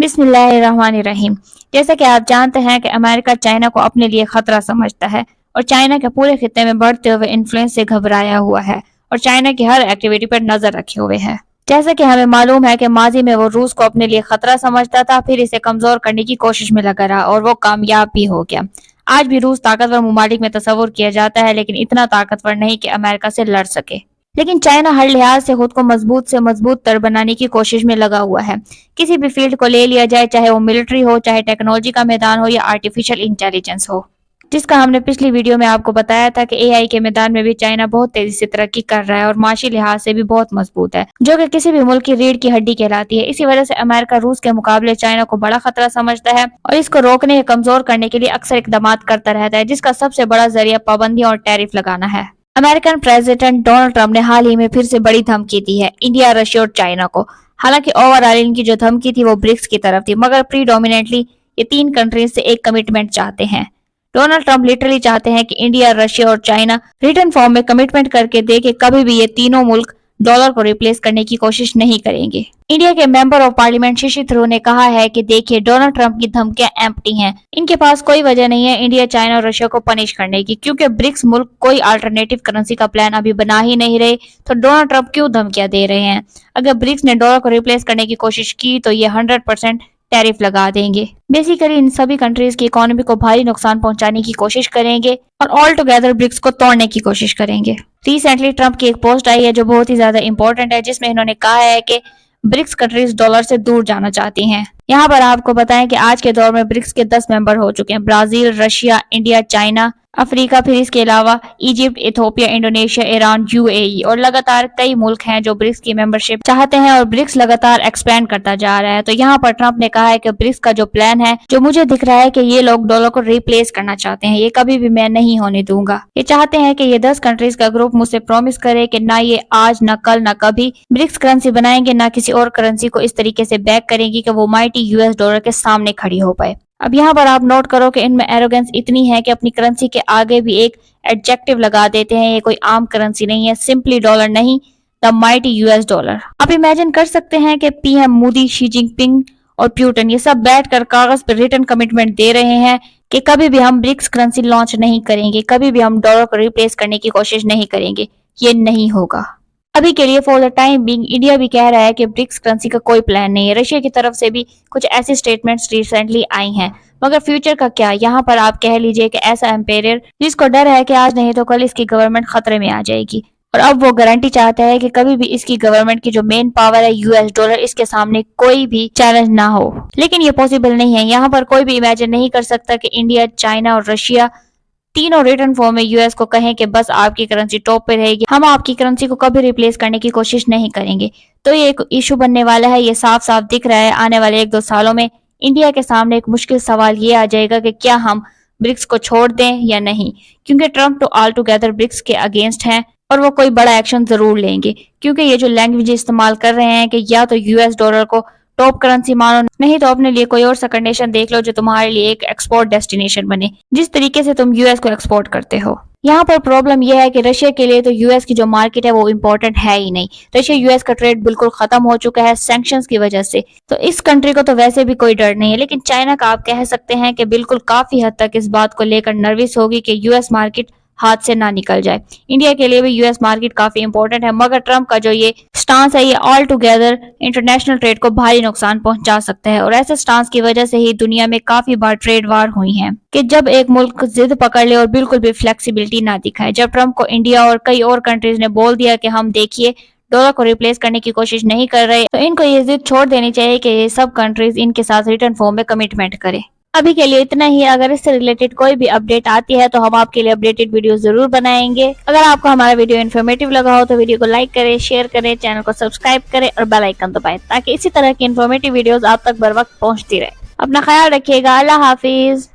बिस्मिल्लाहिर्रहमानिर्रहीम। जैसा कि आप जानते हैं कि अमेरिका चाइना को अपने लिए खतरा समझता है और चाइना के पूरे खित्ते में बढ़ते हुए इन्फ्लुएंस से घबराया हुआ है और चाइना की हर एक्टिविटी पर नजर रखे हुए है। जैसा कि हमें मालूम है कि माजी में वो रूस को अपने लिए खतरा समझता था, फिर इसे कमजोर करने की कोशिश में लगा रहा और वो कामयाब भी हो गया। आज भी रूस ताकतवर ममालिक में तस्वुर किया जाता है, लेकिन इतना ताकतवर नहीं कि अमेरिका से लड़ सके। लेकिन चाइना हर लिहाज से खुद को मजबूत से मजबूत तर बनाने की कोशिश में लगा हुआ है। किसी भी फील्ड को ले लिया जाए, चाहे वो मिलिट्री हो, चाहे टेक्नोलॉजी का मैदान हो या आर्टिफिशियल इंटेलिजेंस हो, जिसका हमने पिछली वीडियो में आपको बताया था कि एआई के मैदान में भी चाइना बहुत तेजी से तरक्की कर रहा है और माशी लिहाज से भी बहुत मजबूत है, जो कि किसी भी मुल्क की रीढ़ की हड्डी कहलाती है। इसी वजह से अमेरिका रूस के मुकाबले चाइना को बड़ा खतरा समझता है और इसको रोकने या कमजोर करने के लिए अक्सर इकदाम करता रहता है, जिसका सबसे बड़ा जरिया पाबंदी और टैरिफ लगाना है। अमेरिकन प्रेसिडेंट डोनाल्ड ट्रंप ने हाल ही में फिर से बड़ी धमकी दी है इंडिया, रशिया और चाइना को। हालांकि ओवरऑल इनकी जो धमकी थी वो ब्रिक्स की तरफ थी, मगर प्रीडोमिनेटली ये तीन कंट्रीज से एक कमिटमेंट चाहते हैं। डोनाल्ड ट्रंप लिटरली चाहते हैं कि इंडिया, रशिया और चाइना रिटर्न फॉर्म में कमिटमेंट करके दे कि कभी भी ये तीनों मुल्क डॉलर को रिप्लेस करने की कोशिश नहीं करेंगे। इंडिया के member of parliament Shashi Tharoor ने कहा है कि देखिए, डोनाल्ड ट्रंप की धमकियां एम्प्टी हैं। इनके पास कोई वजह नहीं है इंडिया, चाइना और रशिया को पनिश करने की, क्योंकि ब्रिक्स मुल्क कोई अल्टरनेटिव करेंसी का प्लान अभी बना ही नहीं रहे, तो डोनाल्ड ट्रंप क्यों धमकियां दे रहे हैं। अगर ब्रिक्स ने डॉलर को रिप्लेस करने की कोशिश की तो ये 100% टैरिफ लगा देंगे। बेसिकली इन सभी कंट्रीज की इकोनॉमी को भारी नुकसान पहुंचाने की कोशिश करेंगे और ऑल टुगेदर ब्रिक्स को तोड़ने की कोशिश करेंगे। रिसेंटली ट्रंप की एक पोस्ट आई है जो बहुत ही ज्यादा इंपॉर्टेंट है, जिसमें इन्होंने कहा है कि ब्रिक्स कंट्रीज डॉलर से दूर जाना चाहती हैं। यहाँ पर आपको बताएं कि आज के दौर में ब्रिक्स के 10 मेंबर हो चुके हैं: Brazil, Russia, India, China, Africa, फिर इसके अलावा Egypt, Ethiopia, Indonesia, Iran, UAE और लगातार कई मुल्क हैं जो ब्रिक्स की मेंबरशिप चाहते हैं और ब्रिक्स लगातार एक्सपेंड करता जा रहा है। तो यहाँ पर ट्रंप ने कहा है कि ब्रिक्स का जो प्लान है, जो मुझे दिख रहा है कि ये लोग डॉलर को रिप्लेस करना चाहते हैं, ये कभी भी मैं नहीं होने दूंगा। ये चाहते हैं कि ये 10 कंट्रीज का ग्रुप मुझसे प्रॉमिस करे कि ना ये आज, ना कल, ना कभी ब्रिक्स करेंसी बनाएंगे, ना किसी और करेंसी को इस तरीके से बैक करेंगी कि वो माइटी यूएस डॉलर के सामने खड़ी हो पाए। अब यहाँ पर आप नोट करो कि इनमें एरोगेंस इतनी है कि अपनी करेंसी के आगे भी एक एडजेक्टिव लगा देते हैं। ये कोई आम करेंसी नहीं है, सिंपली डॉलर नहीं, द माइटी यूएस डॉलर। आप इमेजिन कर सकते हैं कि पीएम मोदी, शी जिनपिंग और प्यूटन ये सब बैठकर कागज पर रिटर्न कमिटमेंट दे रहे हैं कि कभी भी हम ब्रिक्स करेंसी लॉन्च नहीं करेंगे, कभी भी हम डॉलर को रिप्लेस करने की कोशिश नहीं करेंगे। ये नहीं होगा। अभी के लिए for the time being India भी कह रहा है कि ब्रिक्स करेंसी का कोई प्लान नहीं है। रशिया की तरफ से भी कुछ ऐसी स्टेटमेंट्स रिसेंटली आई हैं, मगर फ्यूचर का क्या। यहाँ पर आप कह लीजिए कि ऐसा एम्पायर जिसको डर है कि आज नहीं तो कल इसकी गवर्नमेंट खतरे में आ जाएगी और अब वो गारंटी चाहता है कि कभी भी इसकी गवर्नमेंट की जो मेन पावर है यूएस डॉलर, इसके सामने कोई भी चैलेंज ना हो। लेकिन ये पॉसिबल नहीं है। यहाँ पर कोई भी इमेजिन नहीं कर सकता कि इंडिया, चाइना और रशिया तीनों रिटर्न फॉर्म में यूएस को कहें कि बस आपकी करेंसी टॉप पे रहेगी, हम आपकी करेंसी को कभी रिप्लेस करने की कोशिश नहीं करेंगे। तो ये एक इशू बनने वाला है। ये साफ साफ दिख रहा है आने वाले 1-2 सालों में इंडिया के सामने एक मुश्किल सवाल ये आ जाएगा कि क्या हम ब्रिक्स को छोड़ दें या नहीं, क्योंकि ट्रंप तो ऑल टुगेदर ब्रिक्स के अगेंस्ट हैं और वो कोई बड़ा एक्शन जरूर लेंगे, क्योंकि ये जो लैंग्वेज इस्तेमाल कर रहे हैं कि या तो यूएस डॉलर को टॉप करेंसी मानो, नहीं तो अपने लिए कोई और सा कंडीशन देख लो जो तुम्हारे लिए एक एक्सपोर्ट डेस्टिनेशन बने, जिस तरीके से तुम यूएस को एक्सपोर्ट करते हो। यहाँ पर प्रॉब्लम यह है कि रशिया के लिए तो यूएस की जो मार्केट है वो इम्पोर्टेंट है ही नहीं। रशिया यूएस का ट्रेड बिल्कुल खत्म हो चुका है सैंक्शंस की वजह से, तो इस कंट्री को तो वैसे भी कोई डर नहीं है। लेकिन चाइना का आप कह सकते हैं कि बिल्कुल काफी हद तक इस बात को लेकर नर्वस होगी कि यूएस मार्केट हाथ से ना निकल जाए। इंडिया के लिए भी यूएस मार्केट काफी इंपॉर्टेंट है, मगर ट्रंप का जो ये स्टांस है, ये ऑल टुगेदर इंटरनेशनल ट्रेड को भारी नुकसान पहुंचा सकता है। और ऐसे स्टांस की वजह से ही दुनिया में काफी बार ट्रेड वार हुई हैं कि जब एक मुल्क जिद पकड़ ले और बिल्कुल भी फ्लेक्सिबिलिटी ना दिखाए। जब ट्रंप को इंडिया और कई और कंट्रीज ने बोल दिया कि हम देखिए डॉलर को रिप्लेस करने की कोशिश नहीं कर रहे, तो इनको ये जिद छोड़ देनी चाहिए कि ये सब कंट्रीज इनके साथ रिटर्न फॉर्म में कमिटमेंट करे। अभी के लिए इतना ही। अगर इससे रिलेटेड कोई भी अपडेट आती है तो हम आपके लिए अपडेटेड वीडियो जरूर बनाएंगे। अगर आपको हमारा वीडियो इन्फॉर्मेटिव लगा हो तो वीडियो को लाइक करें, शेयर करें, चैनल को सब्सक्राइब करें और बेल आइकन दबाएं, ताकि इसी तरह की इन्फॉर्मेटिव वीडियोस आप तक बर वक्त पहुंचती रहे। अपना ख्याल रखिएगा। अल्लाह हाफिज।